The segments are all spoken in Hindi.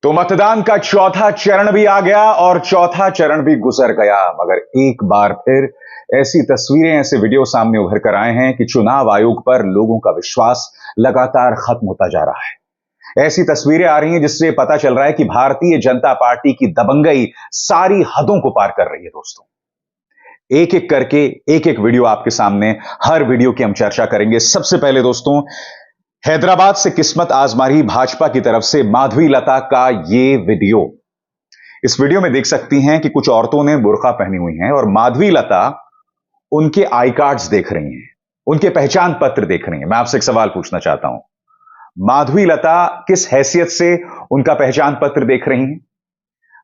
तो मतदान का चौथा चरण भी आ गया और चौथा चरण भी गुजर गया, मगर एक बार फिर ऐसी तस्वीरें, ऐसे वीडियो सामने उभर कर आए हैं कि चुनाव आयोग पर लोगों का विश्वास लगातार खत्म होता जा रहा है। ऐसी तस्वीरें आ रही हैं जिससे पता चल रहा है कि भारतीय जनता पार्टी की दबंगई सारी हदों को पार कर रही है। दोस्तों, एक एक करके एक एक वीडियो आपके सामने, हर वीडियो की हम चर्चा करेंगे। सबसे पहले दोस्तों, हैदराबाद से किस्मत आजमा रही भाजपा की तरफ से माधवी लता का ये वीडियो। इस वीडियो में देख सकती हैं कि कुछ औरतों ने बुर्का पहनी हुई हैं और माधवी लता उनके आई कार्ड्स देख रही हैं, उनके पहचान पत्र देख रही हैं। मैं आपसे एक सवाल पूछना चाहता हूं, माधवी लता किस हैसियत से उनका पहचान पत्र देख रही हैं?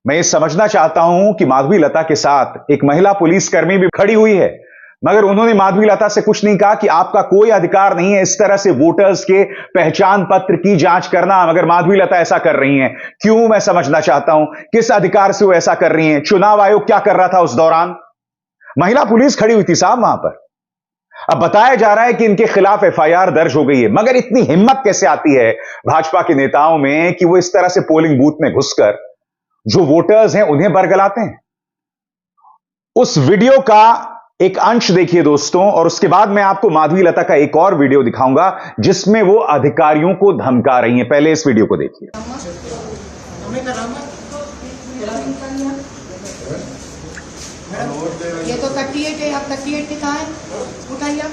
मैं ये समझना चाहता हूं कि माधवी लता के साथ एक महिला पुलिसकर्मी भी खड़ी हुई है, मगर उन्होंने माधवी लता से कुछ नहीं कहा कि आपका कोई अधिकार नहीं है इस तरह से वोटर्स के पहचान पत्र की जांच करना, मगर माधवी लता ऐसा कर रही हैं। क्यों? मैं समझना चाहता हूं, किस अधिकार से वो ऐसा कर रही हैं? चुनाव आयोग क्या कर रहा था उस दौरान? महिला पुलिस खड़ी हुई थी साहब वहां पर। अब बताया जा रहा है कि इनके खिलाफ एफआईआर दर्ज हो गई है, मगर इतनी हिम्मत कैसे आती है भाजपा के नेताओं में कि वो इस तरह से पोलिंग बूथ में घुसकर जो वोटर्स हैं उन्हें बरगलाते हैं। उस वीडियो का एक अंश देखिए दोस्तों, और उसके बाद मैं आपको माधवी लता का एक और वीडियो दिखाऊंगा जिसमें वो अधिकारियों को धमका रही हैं। पहले इस वीडियो को देखिए। ये तो 38 है, आप 38 दिखा है, उठाइए आप।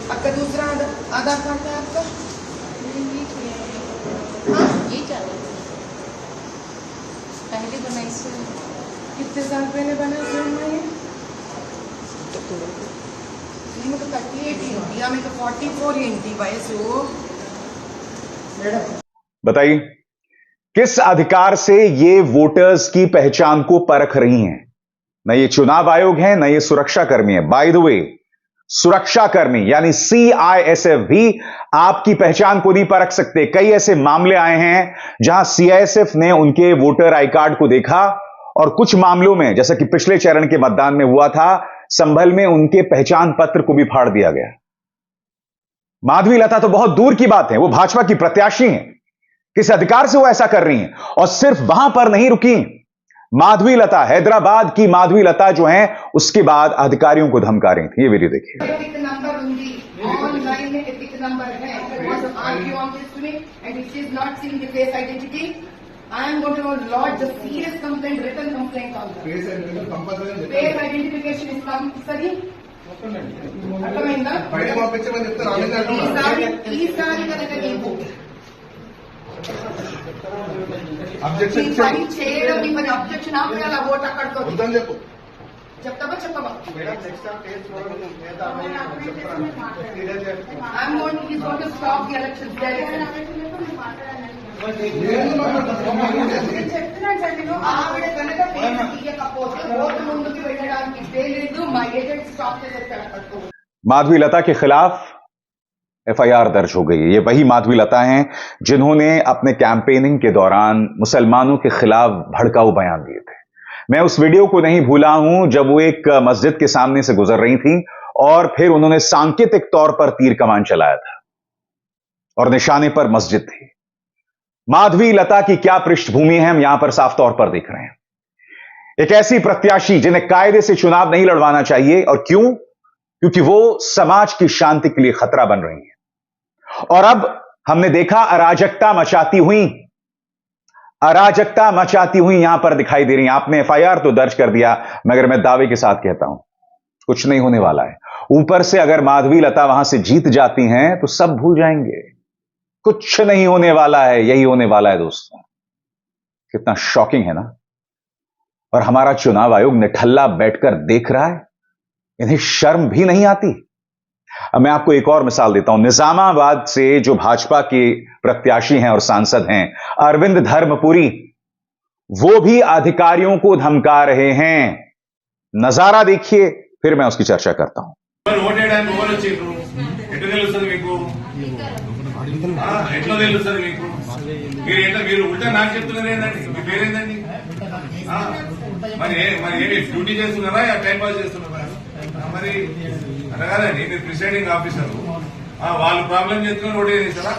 आपका दूसरा आधार कार्ड है आपका? हाँ, ये चाहिए। पहले बनाई से कितने साल पहले बना ये? मैं तो 38 ही होती है, मैं तो 44 इंटी वयस हो। बताइए, किस अधिकार से ये वोटर्स की पहचान को परख रही हैं? न ये चुनाव आयोग है, न ये सुरक्षा कर्मी है। बाय द वे, सुरक्षा कर्मी यानी सीआईएसएफ भी आपकी पहचान को नहीं परख सकते। कई ऐसे मामले आए हैं जहां सीआईएसएफ ने उनके वोटर आई कार्ड को देखा, और कुछ मामलों में, जैसा कि पिछले चरण के मतदान में हुआ था संभल में, उनके पहचान पत्र को भी फाड़ दिया गया। माधवी लता तो बहुत दूर की बात है, वो भाजपा की प्रत्याशी हैं। किस अधिकार से वो ऐसा कर रही हैं? और सिर्फ वहां पर नहीं रुकी माधवी लता, हैदराबाद की माधवी लता जो है, उसके बाद अधिकारियों को धमका रही थी। ये वीडियो देखिए। I am going to lodge a serious complaint, written complaint on that. Face identification is compulsory. అర్థమైందా? ఈసారి కనుక నీకు ఈసారి చేయడం నీ పని అబ్జెక్షన్ ఆపేయాలి. ఓటు అక్కడితో చెప్తావా చెప్పవా? I'm going to, he's going to stop the elections. ఆవిడ కనుక తీయకపోతే ఓటు ముందుకు వెళ్ళడానికి లేదు, మా ఏజెంట్ స్టాప్ చేసేస్తాడు. माधवी लता के खिलाफ एफआईआर दर्ज हो गई है। ये वही माधवी लता हैं जिन्होंने अपने कैंपेनिंग के दौरान मुसलमानों के खिलाफ भड़काऊ बयान दिए थे। मैं उस वीडियो को नहीं भूला हूं जब वो एक मस्जिद के सामने से गुजर रही थी और फिर उन्होंने सांकेतिक तौर पर तीर कमान चलाया था और निशाने पर मस्जिद थी। माधवी लता की क्या पृष्ठभूमि है हम यहां पर साफ तौर पर देख रहे हैं। एक ऐसी प्रत्याशी जिन्हें कायदे से चुनाव नहीं लड़वाना चाहिए, और क्यों? क्योंकि वो समाज की शांति के लिए खतरा बन रही है। और अब हमने देखा अराजकता मचाती हुई यहां पर दिखाई दे रही हैं। आपने एफआईआर तो दर्ज कर दिया, मगर मैं दावे के साथ कहता हूं कुछ नहीं होने वाला है। ऊपर से अगर माधवी लता वहां से जीत जाती हैं तो सब भूल जाएंगे, कुछ नहीं होने वाला है। यही होने वाला है दोस्तों। कितना शॉकिंग है ना। और हमारा चुनाव आयोग निठल्ला बैठकर देख रहा है, इन्हें शर्म भी नहीं आती। अब मैं आपको एक और मिसाल देता हूं। निजामाबाद से जो भाजपा के प्रत्याशी हैं और सांसद हैं अरविंद धर्मपुरी, वो भी अधिकारियों को धमका रहे हैं। नजारा देखिए, फिर मैं उसकी चर्चा करता हूं। ఎట్లా తెలుస్తుంది మీకు? మీరు ఉల్టా నాకు చెప్తున్నారు ఏంటండి? మీ పేరేందండి? మరి ఏమి డ్యూటీ చేస్తున్నారా టైం పాస్ చేస్తున్నారా మరి అలా కాదండి మీరు ప్రిసైడింగ్ ఆఫీసర్ వాళ్ళు ప్రాబ్లం చేస్తున్నారు ఓటే చేస్తారా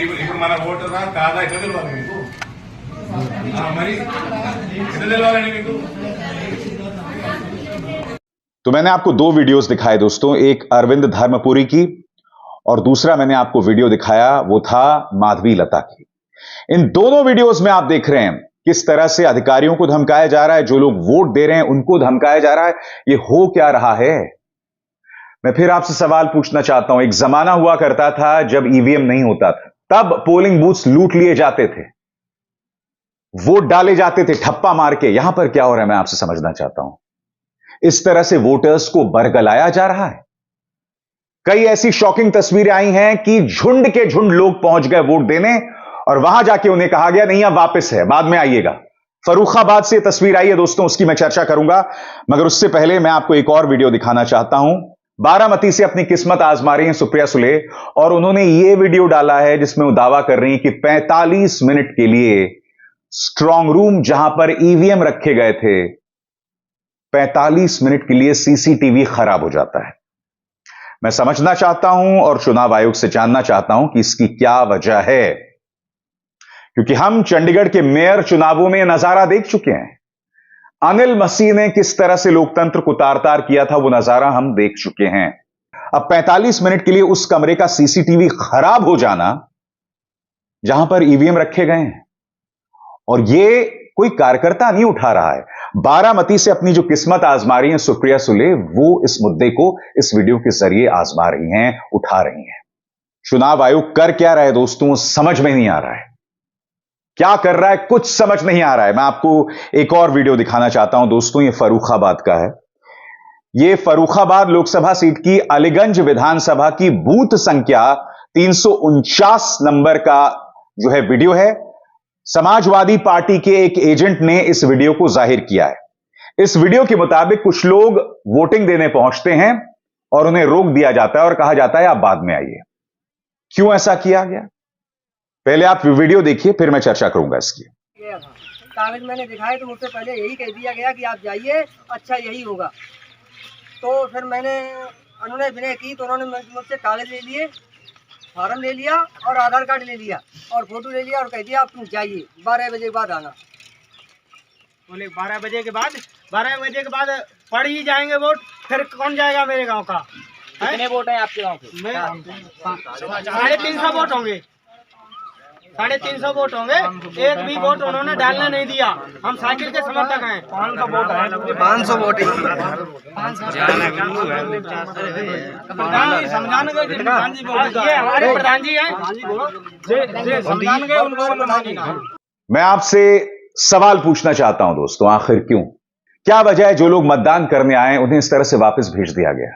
ఇప్పుడు మన ఓటరా కాదా ఎట్లా తెలవాలి మీకు మరి ఎట్లా తెలవాలండి మీకు तो मैंने आपको दो वीडियोस दिखाए दोस्तों, एक अरविंद धर्मपुरी की और दूसरा मैंने आपको वीडियो दिखाया वो था माधवी लता की। इन दोनों वीडियोस में आप देख रहे हैं किस तरह से अधिकारियों को धमकाया जा रहा है, जो लोग वोट दे रहे हैं उनको धमकाया जा रहा है। ये हो क्या रहा है? मैं फिर आपसे सवाल पूछना चाहता हूं। एक जमाना हुआ करता था जब ईवीएम नहीं होता था, तब पोलिंग बूथ्स लूट लिए जाते थे, वोट डाले जाते थे ठप्पा मार के। यहां पर क्या हो रहा है मैं आपसे समझना चाहता हूं। इस तरह से वोटर्स को बरगलाया जा रहा है। कई ऐसी शॉकिंग तस्वीरें आई हैं कि झुंड के झुंड लोग पहुंच गए वोट देने और वहां जाके उन्हें कहा गया नहीं अब वापस है, बाद में आइएगा। फर्रुखाबाद से तस्वीर आई है दोस्तों, उसकी मैं चर्चा करूंगा, मगर उससे पहले मैं आपको एक और वीडियो दिखाना चाहता हूं। बारामती से अपनी किस्मत आजमा रही हैं सुप्रिया सुले और उन्होंने यह वीडियो डाला है जिसमें वो दावा कर रही हैं कि 45 मिनट के लिए स्ट्रांग रूम जहां पर ईवीएम रखे गए थे, 45 मिनट के लिए सीसीटीवी खराब हो जाता है। मैं समझना चाहता हूं और चुनाव आयोग से जानना चाहता हूं कि इसकी क्या वजह है, क्योंकि हम चंडीगढ़ के मेयर चुनावों में यह नजारा देख चुके हैं। अनिल मसीह ने किस तरह से लोकतंत्र को तार-तार किया था वो नजारा हम देख चुके हैं। अब 45 मिनट के लिए उस कमरे का सीसीटीवी खराब हो जाना जहां पर ईवीएम रखे गए हैं, और यह कोई कार्यकर्ता नहीं उठा रहा है। बारामती से अपनी जो किस्मत आजमा रही हैं सुप्रिया सुले, वो इस मुद्दे को इस वीडियो के जरिए आजमा रही हैं, उठा रही हैं। चुनाव आयोग कर क्या रहा है दोस्तों, समझ में नहीं आ रहा है। क्या कर रहा है कुछ समझ नहीं आ रहा है। मैं आपको एक और वीडियो दिखाना चाहता हूं दोस्तों, यह फर्रुखाबाद का है। यह फर्रुखाबाद लोकसभा सीट की अलीगंज विधानसभा की बूथ संख्या 349 नंबर का जो है वीडियो है। समाजवादी पार्टी के एक एजेंट ने इस वीडियो को जाहिर किया है। इस वीडियो के मुताबिक कुछ लोग वोटिंग देने पहुंचते हैं और उन्हें रोक दिया जाता है और कहा जाता है आप बाद में आइए। क्यों ऐसा किया गया, पहले आप वीडियो देखिए, फिर मैं चर्चा करूंगा इसकी। कागज मैंने दिखाए तो मुझसे पहले यही कह दिया गया कि आप जाइए, अच्छा यही होगा। तो फिर मैंने अनुनय विनय की तो उन्होंने मुझसे कागज ले लिए, फार्म ले लिया और आधार कार्ड ले लिया और फोटो ले लिया और कह दिया आप तुम जाइए, 12 बजे के बाद आना। बोले 12 बजे के बाद पड़ ही जाएंगे वोट, फिर कौन जाएगा मेरे गांव का? कितने वोट हैं आपके गांव के? 350 वोट होंगे, 350 वोट होंगे। एक भी वोट उन्होंने डालने नहीं दिया। हम साइकिल के समर्थक हैं। 500 वोट है, 500 वोट समझाने गए, ये हमारे प्रधान जी हैं, समझाने गए उनको। मैं आपसे सवाल पूछना चाहता हूं दोस्तों, आखिर क्यों, क्या वजह है जो लोग मतदान करने आए उन्हें इस तरह से वापस भेज दिया गया?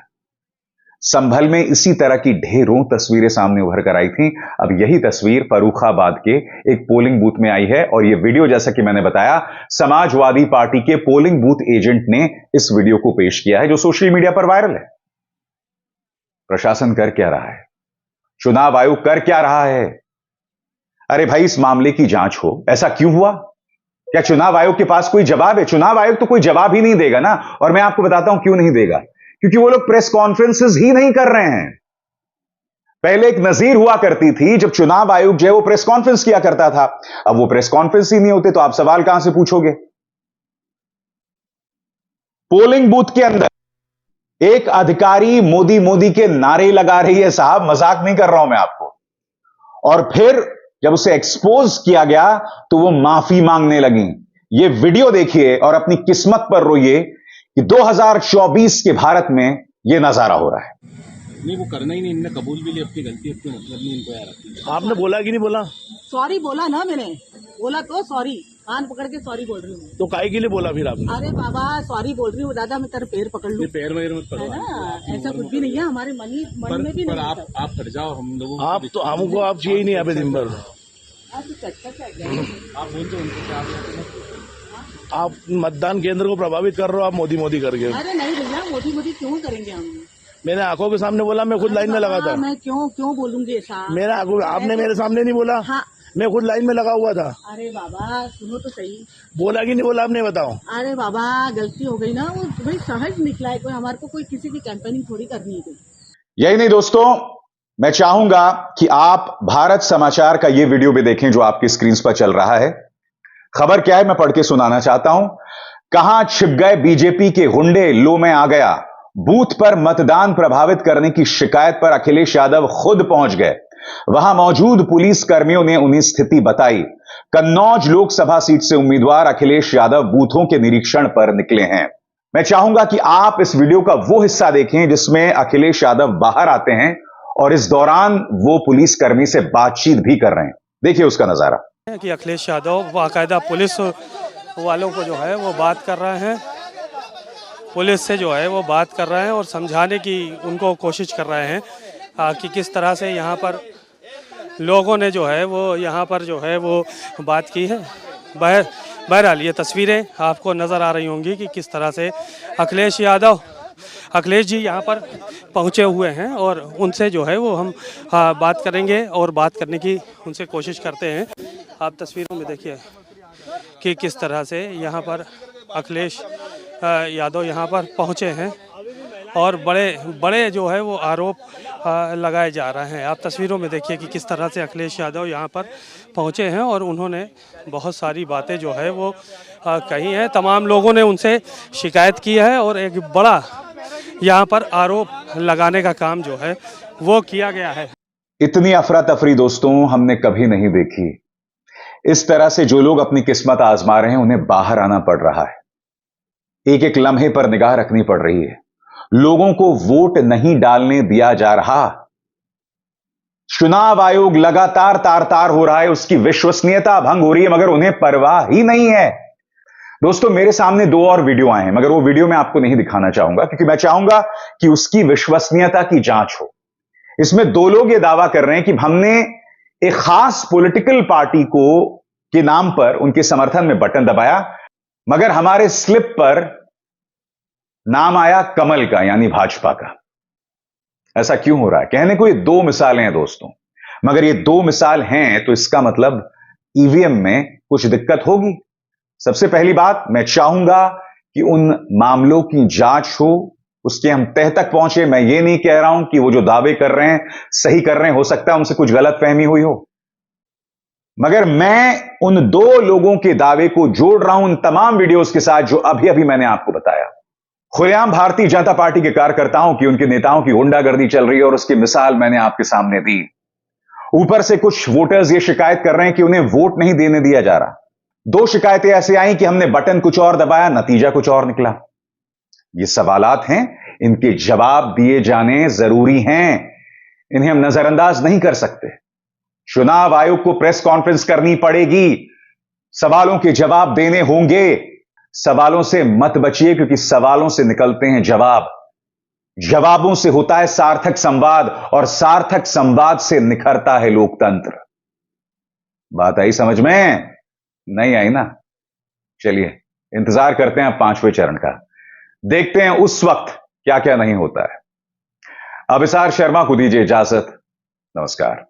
संभल में इसी तरह की ढेरों तस्वीरें सामने उभर कर आई थी। अब यही तस्वीर फर्रुखाबाद के एक पोलिंग बूथ में आई है और यह वीडियो, जैसा कि मैंने बताया, समाजवादी पार्टी के पोलिंग बूथ एजेंट ने इस वीडियो को पेश किया है जो सोशल मीडिया पर वायरल है। प्रशासन कर क्या रहा है, चुनाव आयोग कर क्या रहा है? अरे भाई, इस मामले की जांच हो, ऐसा क्यों हुआ? क्या चुनाव आयोग के पास कोई जवाब है? चुनाव आयोग तो कोई जवाब ही नहीं देगा ना, और मैं आपको बताता हूं क्यों नहीं देगा, क्योंकि वो लोग प्रेस कॉन्फ्रेंसेस ही नहीं कर रहे हैं। पहले एक नजीर हुआ करती थी जब चुनाव आयोग जो है वो प्रेस कॉन्फ्रेंस किया करता था, अब वो प्रेस कॉन्फ्रेंस ही नहीं होते तो आप सवाल कहां से पूछोगे? पोलिंग बूथ के अंदर एक अधिकारी मोदी मोदी के नारे लगा रही है, साहब मजाक नहीं कर रहा हूं मैं आपको, और फिर जब उसे एक्सपोज किया गया तो वो माफी मांगने लगी। ये वीडियो देखिए और अपनी किस्मत पर रोइए कि 2024 के भारत में यह नजारा हो रहा है। नहीं, वो करना ही नहीं, इनने कबूल भी ली अपनी गलती, अपने मतलब नहीं इनको यार। आपने बोला कि नहीं बोला? सॉरी बोला ना, मैंने बोला तो सॉरी, कान पकड़ के सॉरी बोल रही हूँ। तो काहे के लिए बोला फिर आपने? अरे बाबा सॉरी बोल रही हूँ दादा, मैं तेरे पैर पकड़ लूँ? पैर वगैरह मत पकड़ो, है ना, ऐसा कुछ भी नहीं है हमारे मन में भी नहीं। आप हट जाओ, हम लोगों आप तो हमको आप चाहिए नहीं यहाँ पे दिन भर। आप बोलते उनको क्या आप मतदान केंद्र को प्रभावित कर रहे हो, आप मोदी मोदी करके। अरे नहीं भैया, मोदी मोदी क्यों करेंगे हम? मैंने आंखों के सामने बोला, मैं खुद लाइन में लगा था। मैं क्यों बोलूंगी ऐसा? मेरा आंखों, आपने मेरे सामने नहीं बोला। हाँ, मैं खुद लाइन में लगा हुआ था। अरे बाबा सुनो तो सही। बोला कि नहीं बोला आपने बताओ। अरे बाबा गलती हो गई ना, वो भाई सहज निकला है, कोई हमारे को कोई किसी की कैंपेनिंग थोड़ी करनी है कोई। यही नहीं दोस्तों, मैं चाहूंगा कि आप भारत समाचार का यह वीडियो भी देखें जो आपकी स्क्रीन पर चल रहा है। खबर क्या है मैं पढ़ के सुनाना चाहता हूं। कहां छिप गए बीजेपी के गुंडे, लो में आ गया। बूथ पर मतदान प्रभावित करने की शिकायत पर अखिलेश यादव खुद पहुंच गए। वहां मौजूद पुलिस कर्मियों ने उन्हें स्थिति बताई। कन्नौज लोकसभा सीट से उम्मीदवार अखिलेश यादव बूथों के निरीक्षण पर निकले हैं। मैं चाहूंगा कि आप इस वीडियो का वो हिस्सा देखें जिसमें अखिलेश यादव बाहर आते हैं और इस दौरान वो पुलिस कर्मी से बातचीत भी कर रहे हैं। देखिए उसका नजारा। कि अखिलेश यादव बाकायदा पुलिस वालों को जो है वो बात कर रहे हैं, पुलिस से जो है वो बात कर रहे हैं और समझाने की उनको कोशिश कर रहे हैं कि किस तरह से यहाँ पर लोगों ने जो है वो यहाँ पर जो है वो बात की है। बहरहाल ये तस्वीरें आपको नज़र आ रही होंगी कि किस तरह से अखिलेश जी यहाँ पर पहुँचे हुए हैं और उनसे जो है वो हम बात करेंगे और बात करने की उनसे कोशिश करते हैं। आप तस्वीरों में देखिए कि किस तरह से यहाँ पर अखिलेश यादव यहाँ पर पहुँचे हैं और बड़े जो है वो आरोप लगाए जा रहे हैं। आप तस्वीरों में देखिए कि किस तरह से अखिलेश यादव यहाँ पर पहुँचे हैं और उन्होंने बहुत सारी बातें जो है वो कही हैं। तमाम लोगों ने उनसे शिकायत की है और एक बड़ा यहाँ पर आरोप लगाने का काम जो है वो किया गया है। इतनी अफरा तफरी दोस्तों हमने कभी नहीं देखी। इस तरह से जो लोग अपनी किस्मत आजमा रहे हैं उन्हें बाहर आना पड़ रहा है। एक एक लम्हे पर निगाह रखनी पड़ रही है। लोगों को वोट नहीं डालने दिया जा रहा। चुनाव आयोग लगातार तार हो रहा है, उसकी विश्वसनीयता भंग हो रही है, मगर उन्हें परवाह ही नहीं है। दोस्तों मेरे सामने दो और वीडियो आए हैं, मगर वो वीडियो मैं आपको नहीं दिखाना चाहूंगा क्योंकि मैं चाहूंगा कि उसकी विश्वसनीयता की जांच हो। इसमें दो लोग ये दावा कर रहे हैं कि हमने एक खास पॉलिटिकल पार्टी को के नाम पर उनके समर्थन में बटन दबाया, मगर हमारे स्लिप पर नाम आया कमल का यानी भाजपा का। ऐसा क्यों हो रहा है? कहने को ये दो मिसालें हैं दोस्तों, मगर ये दो मिसाल हैं तो इसका मतलब ईवीएम में कुछ दिक्कत होगी। सबसे पहली बात, मैं चाहूंगा कि उन मामलों की जांच हो, उसके हम तह तक पहुंचे। मैं ये नहीं कह रहा हूं कि वो जो दावे कर रहे हैं सही कर रहे हैं, हो सकता है उनसे कुछ गलतफहमी हुई हो, मगर मैं उन दो लोगों के दावे को जोड़ रहा हूं उन तमाम वीडियोस के साथ जो अभी अभी मैंने आपको बताया। खुलेआम भारतीय जनता पार्टी के कार्यकर्ताओं की, उनके नेताओं की गुंडागर्दी चल रही है और उसकी मिसाल मैंने आपके सामने दी। ऊपर से कुछ वोटर्स ये शिकायत कर रहे हैं कि उन्हें वोट नहीं देने दिया जा रहा। दो शिकायतें ऐसे आई कि हमने बटन कुछ और दबाया, नतीजा कुछ और निकला। ये सवालात हैं, इनके जवाब दिए जाने जरूरी हैं, इन्हें हम नजरअंदाज नहीं कर सकते। चुनाव आयोग को प्रेस कॉन्फ्रेंस करनी पड़ेगी, सवालों के जवाब देने होंगे। सवालों से मत बचिए क्योंकि सवालों से निकलते हैं जवाब, जवाबों से होता है सार्थक संवाद और सार्थक संवाद से निखरता है लोकतंत्र। बात आई समझ में? नहीं आई ना? चलिए इंतजार करते हैं 5वें चरण का, देखते हैं उस वक्त क्या क्या नहीं होता है। अभिसार शर्मा को दीजिए इजाजत। नमस्कार।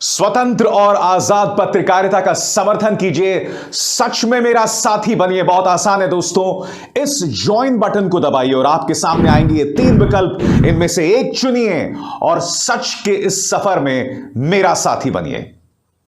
स्वतंत्र और आजाद पत्रकारिता का समर्थन कीजिए, सच में मेरा साथी बनिए। बहुत आसान है दोस्तों, इस ज्वाइन बटन को दबाइए और आपके सामने आएंगे ये 3 विकल्प, इनमें से एक चुनिए और सच के इस सफर में मेरा साथी बनिए।